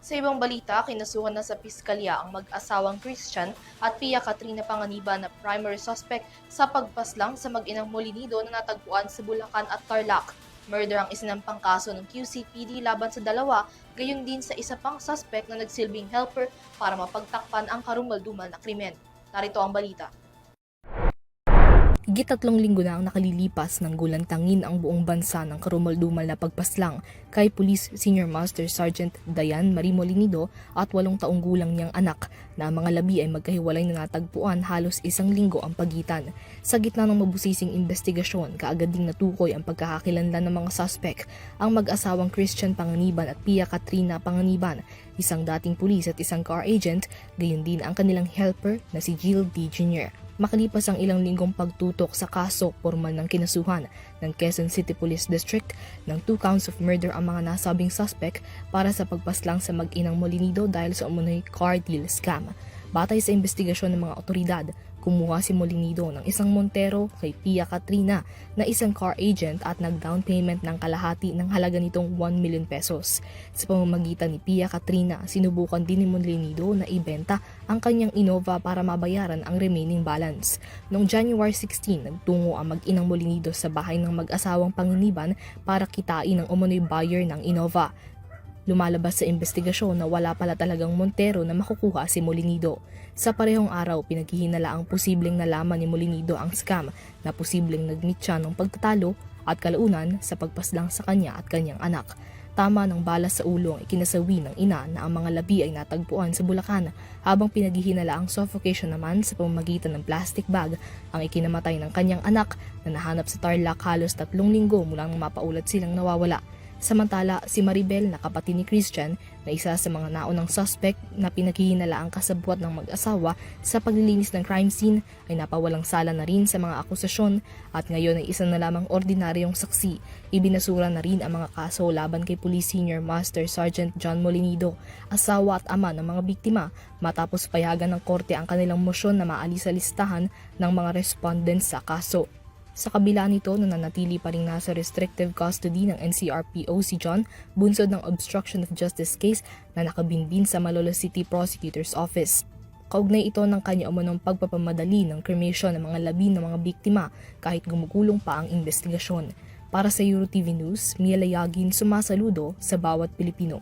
Sa ibang balita, kinasuhan na sa piskalya ang mag-asawang Christian at Pia Katrina Panganiban na primary suspect sa pagpaslang sa mag-inang Molinido na natagpuan sa Bulacan at Tarlac. Murder ang isinampang kaso ng QCPD laban sa dalawa, gayon din sa isa pang suspect na nagsilbing helper para mapagtakpan ang karumaldumal na krimen. Narito ang balita. Higit 3 linggo na ang nakalilipas ng gulantangin ang buong bansa ng karumal-dumal na pagpaslang kay Police Senior Master Sergeant Dayan Marie Molinido at 8 taong gulang niyang anak na ang mga labi ay magkahiwalay na natagpuan halos 1 linggo ang pagitan. Sa gitna ng mabusising investigasyon, kaagad ding natukoy ang pagkakakilanlan ng mga suspect, ang mag-asawang Christian Panganiban at Pia Katrina Panganiban, isang dating pulis at isang car agent, gayon din ang kanilang helper na si Jill D. Jr. Makalipas ang ilang linggong pagtutok sa kaso, formal ng kinasuhan ng Quezon City Police District ng 2 counts of murder ang mga nasabing suspect para sa pagpaslang sa mag-inang Molinido dahil sa umunoy car deal scam. Batay sa investigasyon ng mga otoridad, kumuha si Molinido ng isang Montero kay Pia Katrina na isang car agent at nag-down payment ng kalahati ng halaga nitong 1 million pesos. Sa pamamagitan ni Pia Katrina, sinubukan din ni Molinido na ibenta ang kanyang Innova para mabayaran ang remaining balance. Noong January 16, nagtungo ang mag-inang Molinido sa bahay ng mag-asawang Panganiban para kitain ang umunoy buyer ng Innova. Lumalabas sa investigasyon na wala pala talagang Montero na makukuha si Molinido. Sa parehong araw, pinaghihinala ang posibleng nalaman ni Molinido ang scam na posibleng nag-meet siya ng pagtatalo at kalaunan sa pagpaslang sa kanya at kanyang anak. Tama ng bala sa ulo ang ikinasawi ng ina na ang mga labi ay natagpuan sa Bulacan, habang pinaghihinala ang suffocation naman sa pamamagitan ng plastic bag ang ikinamatay ng kanyang anak na nahanap sa Tarlac halos 3 linggo mula nang mapaulat silang nawawala. Samantala, si Maribel na kapatid ni Christian na isa sa mga naunang suspect na pinaghihinala ang kasabwat ng mag-asawa sa paglilinis ng crime scene ay napawalang sala na rin sa mga akusasyon at ngayon ay isa na lamang ordinaryong saksi. Ibinasura na rin ang mga kaso laban kay Police Senior Master Sergeant John Molinido, asawa at ama ng mga biktima, matapos payagan ng korte ang kanilang mosyon na maalis sa listahan ng mga respondents sa kaso. Sa kabila nito, nananatili pa rin nasa restrictive custody ng NCRPO si John, bunsod ng obstruction of justice case na nakabinbin sa Malolos City Prosecutor's Office. Kaugnay ito ng kanya umunong pagpapamadali ng cremation ng mga labi ng mga biktima kahit gumugulong pa ang investigasyon. Para sa EuroTV News, Mia Layagin, sumasaludo sa bawat Pilipino.